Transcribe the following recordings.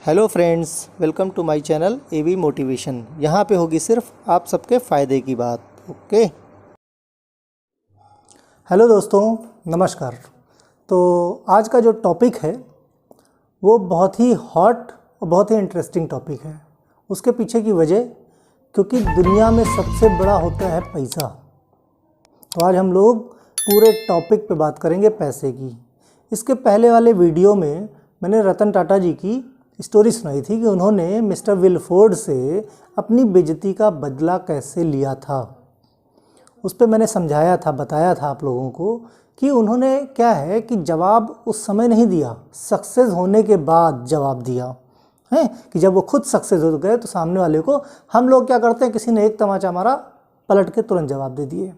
Hello friends, welcome to my channel AV motivation. यहाँ पे होगी सिर्फ आप सबके फ़ायदे की बात। ओके। हेलो दोस्तों, नमस्कार। तो आज का जो टॉपिक है वो बहुत ही हॉट और बहुत ही इंटरेस्टिंग टॉपिक है। उसके पीछे की वजह क्योंकि दुनिया में सबसे बड़ा होता है पैसा। तो आज हम लोग पूरे टॉपिक पे बात करेंगे पैसे की। इसके पहले वाले वीडियो में मैंने रतन टाटा जी की स्टोरी सुनाई थी कि उन्होंने मिस्टर विलफोर्ड से अपनी बेइज्जती का बदला कैसे लिया था। उस पर मैंने समझाया था, बताया था आप लोगों को कि उन्होंने क्या है कि जवाब उस समय नहीं दिया, सक्सेस होने के बाद जवाब दिया है कि जब वो खुद सक्सेस हो गए तो सामने वाले को हम लोग क्या करते हैं, किसी ने एक तमाचा मारा, पलट के तुरंत जवाब दे दिए।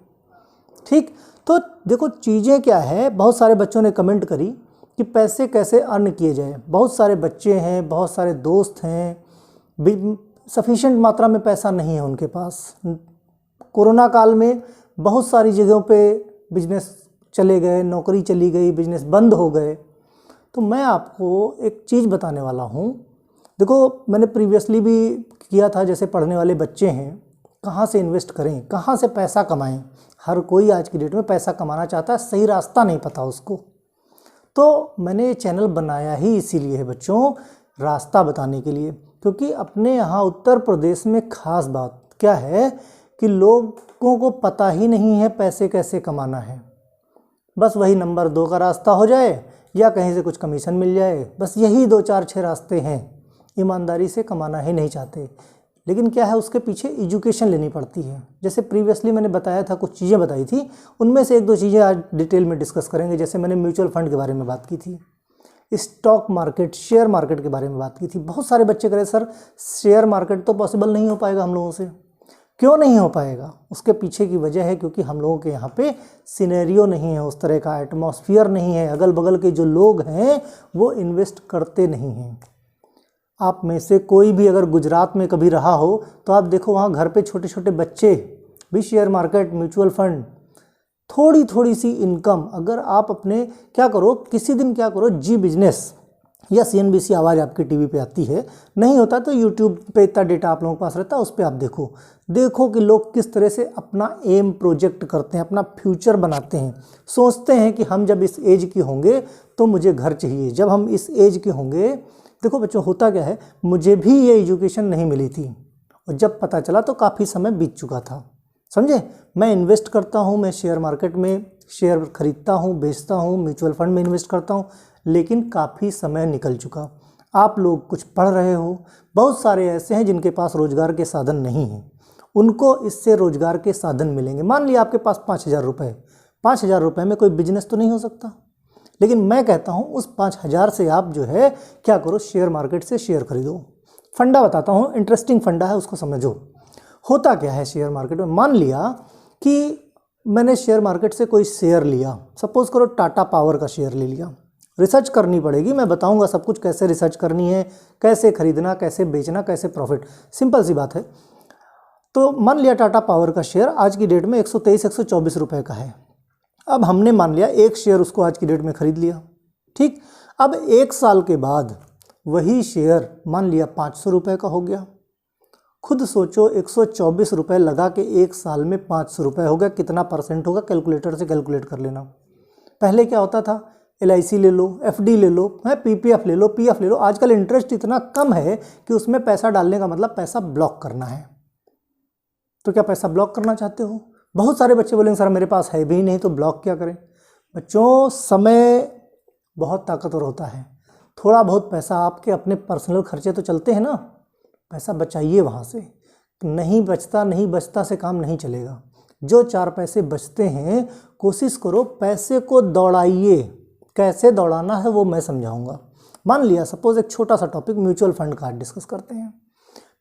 ठीक, तो देखो चीज़ें क्या है। बहुत सारे बच्चों ने कमेंट करी कि पैसे कैसे अर्न किए जाए। बहुत सारे बच्चे हैं, बहुत सारे दोस्त हैं, सफिशिएंट मात्रा में पैसा नहीं है उनके पास। कोरोना काल में बहुत सारी जगहों पे बिजनेस चले गए, नौकरी चली गई, बिजनेस बंद हो गए। तो मैं आपको एक चीज़ बताने वाला हूँ। देखो मैंने प्रीवियसली भी किया था, जैसे पढ़ने वाले बच्चे हैं, कहाँ से इन्वेस्ट करें, कहाँ से पैसा कमाएं। हर कोई आज की डेट में पैसा कमाना चाहता है, सही रास्ता नहीं पता उसको। तो मैंने ये चैनल बनाया ही इसीलिए है बच्चों, रास्ता बताने के लिए। क्योंकि अपने यहाँ उत्तर प्रदेश में ख़ास बात क्या है कि लोगों को पता ही नहीं है पैसे कैसे कमाना है। बस वही नंबर 2 का रास्ता हो जाए या कहीं से कुछ कमीशन मिल जाए, बस यही 2 4 6 रास्ते हैं। ईमानदारी से कमाना ही नहीं चाहते। लेकिन क्या है, उसके पीछे एजुकेशन लेनी पड़ती है। जैसे प्रीवियसली मैंने बताया था, कुछ चीज़ें बताई थी, उनमें से 1-2 चीज़ें आज डिटेल में डिस्कस करेंगे। जैसे मैंने म्यूचुअल फंड के बारे में बात की थी, स्टॉक मार्केट, शेयर मार्केट के बारे में बात की थी। बहुत सारे बच्चे कह रहे सर शेयर मार्केट तो पॉसिबल नहीं हो पाएगा हम लोगों से। क्यों नहीं हो पाएगा? उसके पीछे की वजह है क्योंकि हम लोगों के यहाँ पे सिनेरियो नहीं है, उस तरह का एटमॉस्फेयर नहीं है। अगल बगल के जो लोग हैं वो इन्वेस्ट करते नहीं हैं। आप में से कोई भी अगर गुजरात में कभी रहा हो तो आप देखो वहाँ घर पे छोटे छोटे बच्चे भी शेयर मार्केट, म्यूचुअल फंड, थोड़ी थोड़ी सी इनकम अगर आप अपने क्या करो, किसी दिन क्या करो, जी बिजनेस या CNBC आवाज़ आपकी टीवी पे आती है, नहीं होता तो यूट्यूब पे इतना डेटा आप लोगों के पास रहता है, उस पर आप देखो कि लोग किस तरह से अपना एम प्रोजेक्ट करते हैं, अपना फ्यूचर बनाते हैं। सोचते हैं कि हम जब इस एज के होंगे तो मुझे घर चाहिए, जब हम इस एज के होंगे। देखो बच्चों, होता क्या है, मुझे भी ये एजुकेशन नहीं मिली थी और जब पता चला तो काफ़ी समय बीत चुका था। समझे? मैं इन्वेस्ट करता हूँ, मैं शेयर मार्केट में शेयर खरीदता हूँ, बेचता हूँ, म्यूचुअल फंड में इन्वेस्ट करता हूँ, लेकिन काफ़ी समय निकल चुका। आप लोग कुछ पढ़ रहे हो, बहुत सारे ऐसे हैं जिनके पास रोज़गार के साधन नहीं हैं, उनको इससे रोज़गार के साधन मिलेंगे। मान लिया आपके पास 5,000 रुपये, 5,000 रुपये में कोई बिजनेस तो नहीं हो सकता। लेकिन मैं कहता हूँ उस 5,000 से आप जो है क्या करो, शेयर मार्केट से शेयर खरीदो। फंडा बताता हूँ, इंटरेस्टिंग फंडा है, उसको समझो। होता क्या है शेयर मार्केट में, मान लिया कि मैंने शेयर मार्केट से कोई शेयर लिया, सपोज़ करो टाटा पावर का शेयर ले लिया। रिसर्च करनी पड़ेगी, मैं बताऊँगा सब कुछ, कैसे रिसर्च करनी है, कैसे खरीदना, कैसे बेचना, कैसे प्रॉफिट, सिंपल सी बात है। तो मान लिया टाटा पावर का शेयर आज की डेट में 123-124 रुपये का है। अब हमने मान लिया एक शेयर उसको आज की डेट में खरीद लिया। ठीक, अब 1 साल के बाद वही शेयर मान लिया 500 रुपये का हो गया। खुद सोचो, 124 रुपये लगा के 1 साल में 500 रुपये हो गया, कितना परसेंट होगा? कैलकुलेटर से कैलकुलेट कर लेना। पहले क्या होता था, LIC ले लो, FD ले लो, PPF ले लो, PF ले लो। आजकल इंटरेस्ट इतना कम है कि उसमें पैसा डालने का मतलब पैसा ब्लॉक करना है। तो क्या पैसा ब्लॉक करना चाहते हो? बहुत सारे बच्चे बोलेंगे सर मेरे पास है भी नहीं तो ब्लॉक क्या करें। बच्चों, समय बहुत ताकतवर होता है। थोड़ा बहुत पैसा आपके अपने पर्सनल खर्चे तो चलते हैं ना, पैसा बचाइए वहाँ से। नहीं बचता से काम नहीं चलेगा। जो 4 पैसे बचते हैं कोशिश करो पैसे को दौड़ाइए। कैसे दौड़ाना है वो मैं समझाऊंगा। मान लिया सपोज एक छोटा सा टॉपिक म्यूचुअल फंड का डिस्कस करते हैं।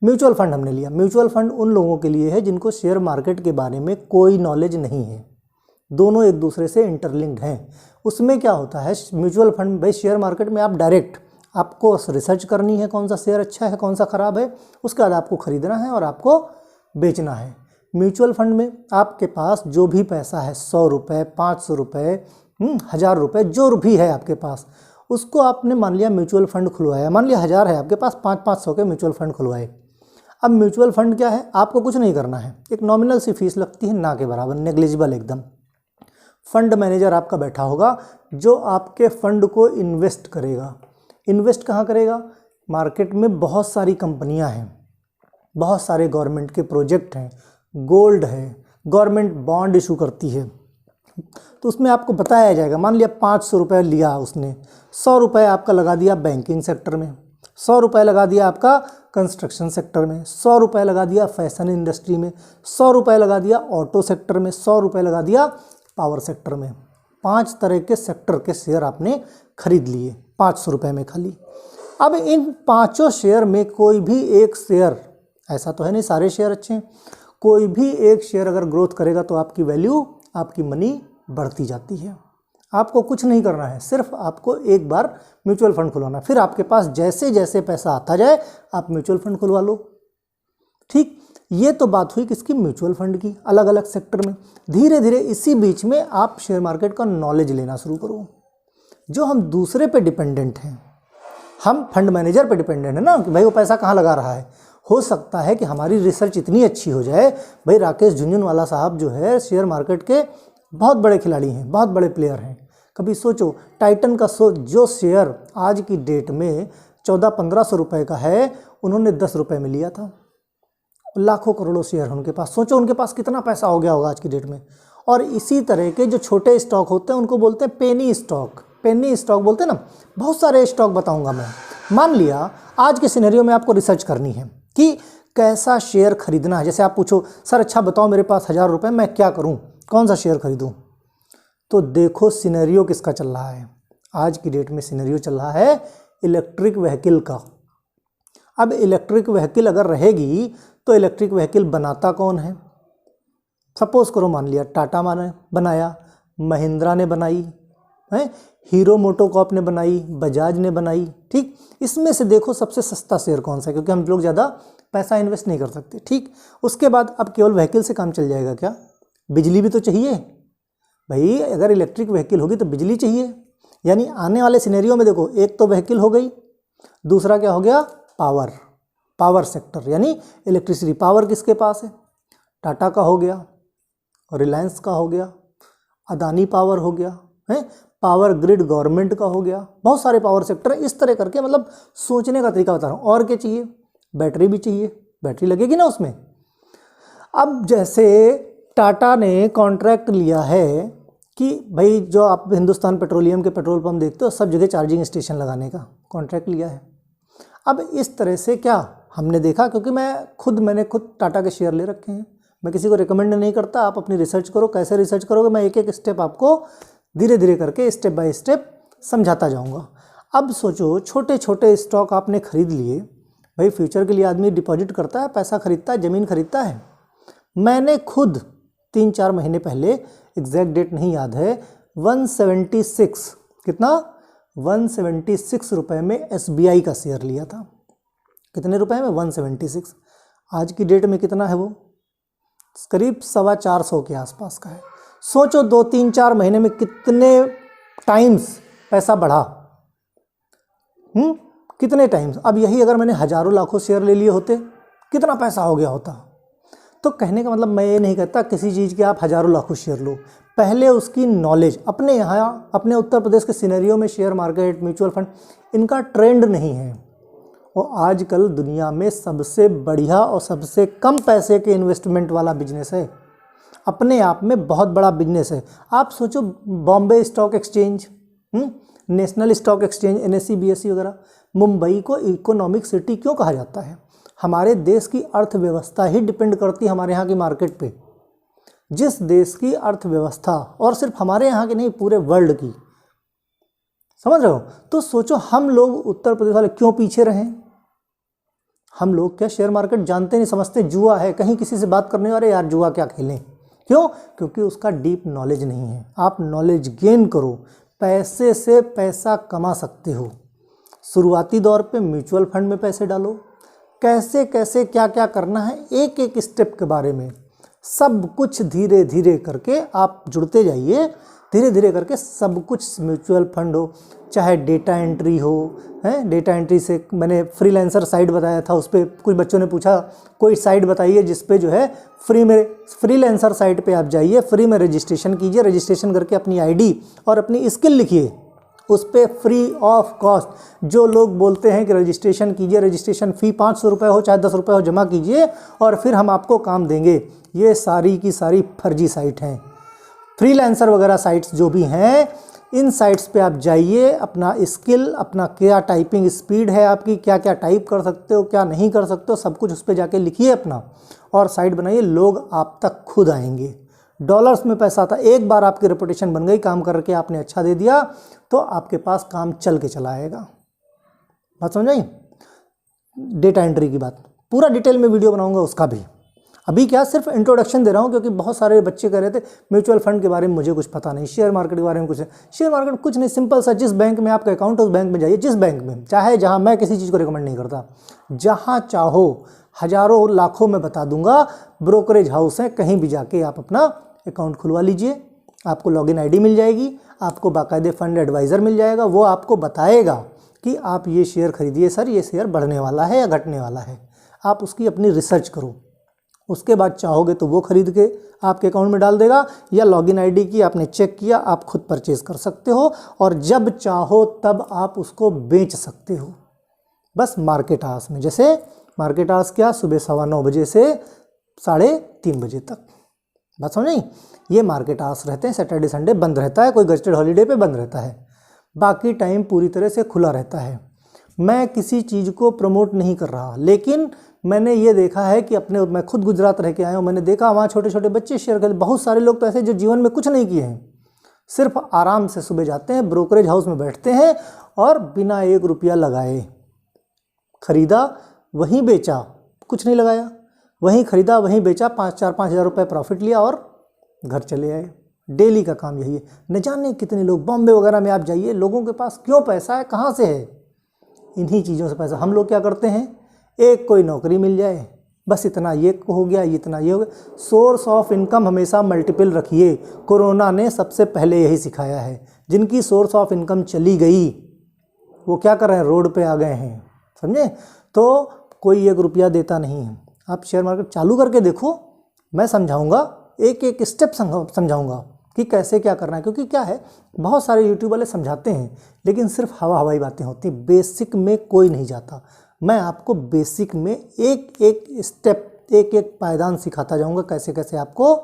म्यूचुअल फंड हमने लिया। म्यूचुअल फंड उन लोगों के लिए है जिनको शेयर मार्केट के बारे में कोई नॉलेज नहीं है। दोनों एक दूसरे से इंटरलिंक्ड हैं। उसमें क्या होता है, म्यूचुअल फंड भाई शेयर मार्केट में आप डायरेक्ट आपको रिसर्च करनी है, कौन सा शेयर अच्छा है, कौन सा ख़राब है, उसके बाद आपको ख़रीदना है और आपको बेचना है। म्यूचुअल फंड में आपके पास जो भी पैसा है, 100 रुपये, 500 रुपये, 1000 रुपये, जो भी है आपके पास, उसको आपने मान लिया म्यूचुअल फंड खुलवाया, मान लिया 1000 है आपके पास, 500 के म्यूचुअल फंड खुलवाए। अब म्यूचुअल फंड क्या है, आपको कुछ नहीं करना है, एक नॉमिनल सी फीस लगती है, ना के बराबर, नेग्लिजिबल एकदम। फंड मैनेजर आपका बैठा होगा जो आपके फंड को इन्वेस्ट करेगा। इन्वेस्ट कहाँ करेगा? मार्केट में बहुत सारी कंपनियां हैं, बहुत सारे गवर्नमेंट के प्रोजेक्ट हैं, गोल्ड है, गवर्नमेंट बॉन्ड इशू करती है, तो उसमें आपको बताया जाएगा। मान लिया 500 रुपये लिया उसने, 100 रुपये आपका लगा दिया बैंकिंग सेक्टर में, 100 रुपये लगा दिया आपका कंस्ट्रक्शन सेक्टर में, 100 रुपये लगा दिया फैशन इंडस्ट्री में, 100 रुपये लगा दिया ऑटो सेक्टर में, 100 रुपये लगा दिया पावर सेक्टर में। 5 तरह के सेक्टर के शेयर आपने खरीद लिए 500 रुपये में खाली। अब इन 5 शेयर में कोई भी एक शेयर, ऐसा तो है नहीं सारे शेयर अच्छे हैं, कोई भी एक शेयर अगर ग्रोथ करेगा तो आपकी वैल्यू, आपकी मनी बढ़ती जाती है। आपको कुछ नहीं करना है, सिर्फ आपको एक बार म्यूचुअल फंड खुलवाना, फिर आपके पास जैसे जैसे पैसा आता जाए आप म्यूचुअल फंड खुलवा लो। ठीक, ये तो बात हुई किसकी? म्यूचुअल फंड की, अलग अलग सेक्टर में। धीरे धीरे इसी बीच में आप शेयर मार्केट का नॉलेज लेना शुरू करो। जो हम दूसरे पे डिपेंडेंट हैं, हम फंड मैनेजर पे डिपेंडेंट है ना, कि भाई वो पैसा कहाँ लगा रहा है। हो सकता है कि हमारी रिसर्च इतनी अच्छी हो जाए, भाई राकेश झुंझुनवाला साहब जो है शेयर मार्केट के बहुत बड़े खिलाड़ी हैं, बहुत बड़े प्लेयर हैं। कभी सोचो टाइटन का जो शेयर आज की डेट में 1400-1500 रुपये का है, उन्होंने 10 रुपये में लिया था। लाखों करोड़ों शेयर उनके पास, सोचो उनके पास कितना पैसा हो गया होगा आज की डेट में। और इसी तरह के जो छोटे स्टॉक होते हैं उनको बोलते हैं पेनी स्टॉक, पेनी स्टॉक बोलते हैं ना। बहुत सारे स्टॉक बताऊंगा मैं। मान लिया आज के सिनेरियो में आपको रिसर्च करनी है कि कैसा शेयर खरीदना है। जैसे आप पूछो सर अच्छा बताओ मेरे पास 1000 रुपये, मैं क्या करूं, कौन सा शेयर खरीदूं? तो देखो सिनेरियो किसका चल रहा है। आज की डेट में सिनेरियो चल रहा है इलेक्ट्रिक व्हीकल का। अब इलेक्ट्रिक व्हीकल अगर रहेगी तो इलेक्ट्रिक व्हीकल बनाता कौन है? सपोज करो मान लिया टाटा ने बनाया, महिंद्रा ने बनाई है, हीरो मोटोकॉर्प ने बनाई, बजाज ने बनाई। ठीक, इसमें से देखो सबसे सस्ता शेयर कौन सा है, क्योंकि हम लोग ज़्यादा पैसा इन्वेस्ट नहीं कर सकते। ठीक, उसके बाद अब केवल व्हीकल से काम चल जाएगा क्या? बिजली भी तो चाहिए भाई। अगर इलेक्ट्रिक व्हीकल होगी तो बिजली चाहिए। यानी आने वाले सिनेरियो में देखो, एक तो व्हीकल हो गई, दूसरा क्या हो गया? पावर, पावर सेक्टर, यानी इलेक्ट्रिसिटी। पावर किसके पास है? टाटा का हो गया, रिलायंस का हो गया, अदानी पावर हो गया है, पावर ग्रिड गवर्नमेंट का हो गया, बहुत सारे पावर सेक्टर है। इस तरह करके मतलब सोचने का तरीका बता रहा हूँ। और क्या चाहिए? बैटरी भी चाहिए, बैटरी लगेगी ना उसमें। अब जैसे टाटा ने कॉन्ट्रैक्ट लिया है कि भाई जो आप हिंदुस्तान पेट्रोलियम के पेट्रोल पंप देखते हो सब जगह चार्जिंग स्टेशन लगाने का कॉन्ट्रैक्ट लिया है। अब इस तरह से क्या हमने देखा, क्योंकि मैंने खुद टाटा के शेयर ले रखे हैं, मैं किसी को रिकमेंड नहीं करता, आप अपनी रिसर्च करो। कैसे रिसर्च करोगे? मैं एक एक स्टेप आपको धीरे धीरे करके स्टेप बाय स्टेप समझाता जाऊंगा। अब सोचो छोटे छोटे स्टॉक आपने खरीद लिए। भाई फ्यूचर के लिए आदमी डिपॉजिट करता है, पैसा खरीदता है, ज़मीन खरीदता है। मैंने खुद 3-4 महीने पहले, एग्जैक्ट डेट नहीं याद है, 176 कितना 176 रुपये में SBI का शेयर लिया था। कितने रुपए में? 176। आज की डेट में कितना है वो? करीब 425 के आसपास का है। सोचो 2-3-4 महीने में कितने टाइम्स पैसा बढ़ा। कितने टाइम्स। अब यही अगर मैंने हजारों लाखों शेयर ले लिए होते कितना पैसा हो गया होता। तो कहने का मतलब मैं ये नहीं कहता किसी चीज़ के आप हजारों लाखों शेयर लो, पहले उसकी नॉलेज। अपने यहाँ अपने उत्तर प्रदेश के सिनेरियो में शेयर मार्केट, म्यूचुअल फंड, इनका ट्रेंड नहीं है। और आजकल दुनिया में सबसे बढ़िया और सबसे कम पैसे के इन्वेस्टमेंट वाला बिजनेस है, अपने आप में बहुत बड़ा बिजनेस है। आप सोचो Bombay stock exchange, national stock exchange, NSE BSE वगैरह, मुंबई को इकोनॉमिक सिटी क्यों कहा जाता है? हमारे देश की अर्थव्यवस्था ही डिपेंड करती है हमारे यहाँ की मार्केट पे। जिस देश की अर्थव्यवस्था, और सिर्फ हमारे यहाँ की नहीं पूरे वर्ल्ड की, समझ रहे हो? तो सोचो हम लोग उत्तर प्रदेश वाले क्यों पीछे रहें। हम लोग क्या शेयर मार्केट जानते नहीं, समझते जुआ है। कहीं किसी से बात करने वाले यार जुआ क्या खेलें, क्यों? क्योंकि उसका डीप नॉलेज नहीं है। आप नॉलेज गेन करो, पैसे से पैसा कमा सकते हो। शुरुआती दौर पे म्यूचुअल फंड में पैसे डालो, कैसे कैसे क्या क्या करना है एक एक स्टेप के बारे में सब कुछ धीरे धीरे करके आप जुड़ते जाइए। धीरे धीरे करके सब कुछ, म्यूचुअल फंड हो, चाहे डेटा एंट्री हो, हैं, डेटा एंट्री से मैंने फ्रीलांसर साइट बताया था, उस पर कुछ बच्चों ने पूछा कोई साइट बताइए जिस पे जो है फ्री में, फ्रीलांसर साइट पे आप जाइए, फ्री में रजिस्ट्रेशन कीजिए, रजिस्ट्रेशन करके अपनी आईडी और अपनी स्किल लिखिए, उस पर फ्री ऑफ कॉस्ट। जो लोग बोलते हैं कि रजिस्ट्रेशन कीजिए, रजिस्ट्रेशन फ़ी 500 रुपये हो चाहे 10 रुपये हो, जमा कीजिए और फिर हम आपको काम देंगे, ये सारी की सारी फर्जी साइट हैं। फ्रीलांसर वगैरह साइट्स जो भी हैं, इन साइट्स पे आप जाइए, अपना स्किल, अपना क्या टाइपिंग स्पीड है आपकी, क्या क्या टाइप कर सकते हो, क्या नहीं कर सकते हो, सब कुछ उस पर जाके लिखिए अपना और साइट बनाइए। लोग आप तक खुद आएंगे, डॉलर्स में पैसा आता। एक बार आपकी रेपुटेशन बन गई, काम करके आपने अच्छा दे दिया, तो आपके पास काम चल के चला आएगा। बात समझ आई? डेटा एंट्री की बात पूरा डिटेल में वीडियो बनाऊंगा उसका भी। अभी क्या सिर्फ इंट्रोडक्शन दे रहा हूँ, क्योंकि बहुत सारे बच्चे कह रहे थे म्यूचुअल फंड के बारे में मुझे कुछ पता नहीं, शेयर मार्केट के बारे में कुछ नहीं। शेयर मार्केट कुछ नहीं, सिंपल सा, जिस बैंक में आपका अकाउंट है उस बैंक में जाइए, जिस बैंक में, चाहे जहाँ, मैं किसी चीज़ को रिकमेंड नहीं करता, जहाँ चाहो, हज़ारों लाखों में बता दूंगा, ब्रोकरेज हाउस है, कहीं भी जाके आप अपना अकाउंट खुलवा लीजिए, आपको लॉगिन आईडी मिल जाएगी, आपको बाकायदे फंड एडवाइज़र मिल जाएगा, वो आपको बताएगा कि आप ये शेयर खरीदिए सर, ये शेयर बढ़ने वाला है या घटने वाला है। आप उसकी अपनी रिसर्च करो, उसके बाद चाहोगे तो वो खरीद के आपके अकाउंट में डाल देगा, या लॉगिन आईडी की आपने चेक किया, आप खुद परचेज़ कर सकते हो और जब चाहो तब आप उसको बेच सकते हो, बस मार्केट आवर्स में। जैसे मार्केट आवर्स क्या, सुबह 9:15 बजे से 3:30 बजे तक। बात समझ नहीं? ये मार्केट आवर्स रहते हैं, सैटरडे संडे बंद रहता है, कोई गजटेड हॉलीडे पे बंद रहता है, बाकी टाइम पूरी तरह से खुला रहता है। मैं किसी चीज़ को प्रमोट नहीं कर रहा, लेकिन मैंने ये देखा है कि मैं खुद गुजरात रह के आया हूँ, मैंने देखा वहाँ छोटे छोटे बच्चे शेयर करते, बहुत सारे लोग तो ऐसे जो जीवन में कुछ नहीं किए हैं, सिर्फ आराम से सुबह जाते हैं, ब्रोकरेज हाउस में बैठते हैं और बिना 1 रुपया लगाए खरीदा, वहीं बेचा, कुछ नहीं लगाया, वहीं खरीदा वहीं बेचा, 5 हज़ार रुपये प्रॉफिट लिया और घर चले आए। डेली का काम यही है। न जाने कितने लोग, बॉम्बे वगैरह में आप जाइए, लोगों के पास क्यों पैसा है, कहाँ से है? इन्हीं चीज़ों से पैसा। हम लोग क्या करते हैं, एक कोई नौकरी मिल जाए, बस इतना ये हो गया, इतना ये हो गया। सोर्स ऑफ इनकम हमेशा मल्टीपल रखिए। कोरोना ने सबसे पहले यही सिखाया है। जिनकी सोर्स ऑफ इनकम चली गई वो क्या कर रहे हैं, रोड पे आ गए हैं, समझे? तो कोई 1 रुपया देता नहीं है। आप शेयर मार्केट चालू करके देखो, मैं समझाऊंगा, एक एक स्टेप समझाऊंगा कि कैसे क्या करना है। क्योंकि क्या है, बहुत सारे यूट्यूब वाले समझाते हैं, लेकिन सिर्फ हवाई बातें होती हैं, बेसिक में कोई नहीं जाता। मैं आपको बेसिक में एक एक स्टेप, एक एक पायदान सिखाता जाऊंगा, कैसे कैसे आपको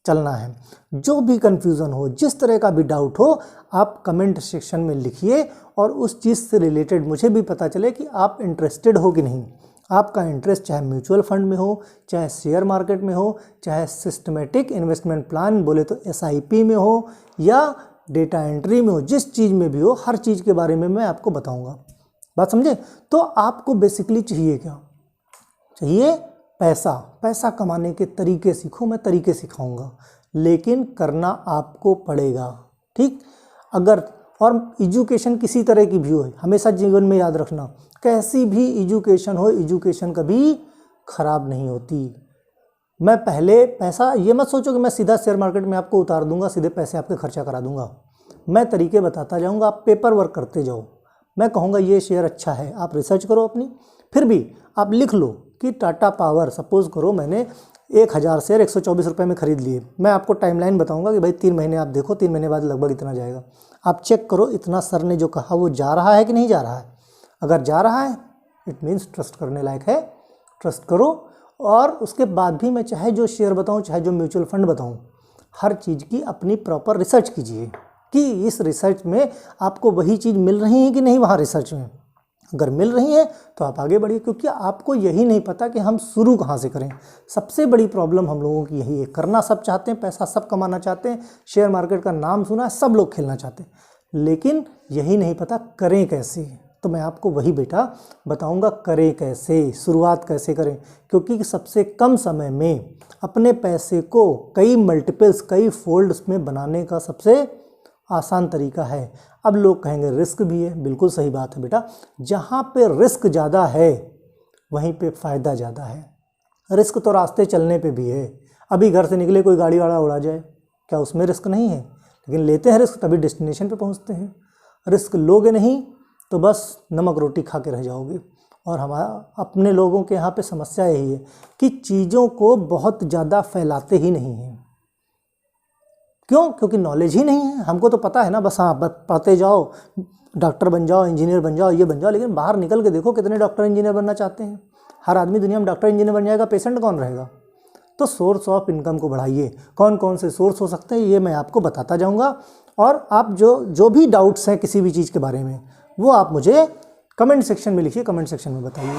चलना है। जो भी कन्फ्यूज़न हो, जिस तरह का भी डाउट हो, आप कमेंट सेक्शन में लिखिए और उस चीज़ से रिलेटेड मुझे भी पता चले कि आप इंटरेस्टेड हो कि नहीं। आपका इंटरेस्ट चाहे म्यूचुअल फंड में हो, चाहे शेयर मार्केट में हो, चाहे सिस्टमेटिक इन्वेस्टमेंट प्लान बोले तो SIP में हो, या डेटा एंट्री में हो, जिस चीज़ में भी हो, हर चीज़ के बारे में मैं आपको बताऊंगा। बात समझे? तो आपको बेसिकली चाहिए क्या? चाहिए पैसा। पैसा कमाने के तरीके सीखो, मैं तरीके सिखाऊंगा, लेकिन करना आपको पड़ेगा, ठीक? अगर और एजुकेशन किसी तरह की भी हो, हमेशा जीवन में याद रखना, कैसी भी एजुकेशन हो, एजुकेशन कभी ख़राब नहीं होती। मैं पहले पैसा, ये मत सोचो कि मैं सीधा शेयर मार्केट में आपको उतार दूंगा, सीधे पैसे आपके खर्चा करा दूंगा। मैं तरीके बताता जाऊंगा, आप पेपर वर्क करते जाओ। मैं कहूँगा ये शेयर अच्छा है, आप रिसर्च करो अपनी, फिर भी आप लिख लो कि टाटा पावर, सपोज़ करो मैंने 1000 शेयर 124 रुपये में ख़रीद लिए। मैं आपको टाइमलाइन बताऊंगा कि भाई 3 महीने आप देखो, 3 महीने बाद लगभग इतना जाएगा। आप चेक करो इतना सर ने जो कहा वो जा रहा है कि नहीं जा रहा है। अगर जा रहा है इट मीन्स ट्रस्ट करने लायक है, ट्रस्ट करो। और उसके बाद भी मैं चाहे जो शेयर बताऊं, चाहे जो म्यूचुअल फंड बताऊं, हर चीज़ की अपनी प्रॉपर रिसर्च कीजिए कि इस रिसर्च में आपको वही चीज़ मिल रही है कि नहीं वहाँ रिसर्च में। अगर मिल रही है तो आप आगे बढ़िए, क्योंकि आपको यही नहीं पता कि हम शुरू कहाँ से करें। सबसे बड़ी प्रॉब्लम हम लोगों की यही है। करना सब चाहते हैं, पैसा सब कमाना चाहते हैं, शेयर मार्केट का नाम सुना है, सब लोग खेलना चाहते हैं, लेकिन यही नहीं पता करें कैसे। तो मैं आपको वही बेटा बताऊंगा, करें कैसे, शुरुआत कैसे करें। क्योंकि सबसे कम समय में अपने पैसे को कई मल्टीपल्स, कई फोल्ड्स में बनाने का सबसे आसान तरीका है। अब लोग कहेंगे रिस्क भी है, बिल्कुल सही बात है बेटा। जहाँ पे रिस्क ज़्यादा है वहीं पे फ़ायदा ज़्यादा है। रिस्क तो रास्ते चलने पे भी है। अभी घर से निकले कोई गाड़ी वाला उड़ा जाए, क्या उसमें रिस्क नहीं है? लेकिन लेते हैं रिस्क तभी डेस्टिनेशन पे पहुंचते हैं। रिस्क लोगे नहीं तो बस नमक रोटी खा के रह जाओगे। और हमारा अपने लोगों के यहाँ पे समस्या यही है कि चीज़ों को बहुत ज़्यादा फैलाते ही नहीं हैं। क्यों? क्योंकि नॉलेज ही नहीं है। हमको तो पता है ना, बस हाँ पढ़ते जाओ, डॉक्टर बन जाओ, इंजीनियर बन जाओ, ये बन जाओ, लेकिन बाहर निकल के देखो कितने डॉक्टर इंजीनियर बनना चाहते हैं। हर आदमी दुनिया में डॉक्टर इंजीनियर बन जाएगा, पेशेंट कौन रहेगा? तो सोर्स ऑफ इनकम को बढ़ाइए। कौन कौन से सोर्स हो सकते हैं ये मैं आपको बताता जाऊंगा। और आप जो भी डाउट्स हैं किसी भी चीज़ के बारे में वो आप मुझे कमेंट सेक्शन में लिखिए, कमेंट सेक्शन में बताइए।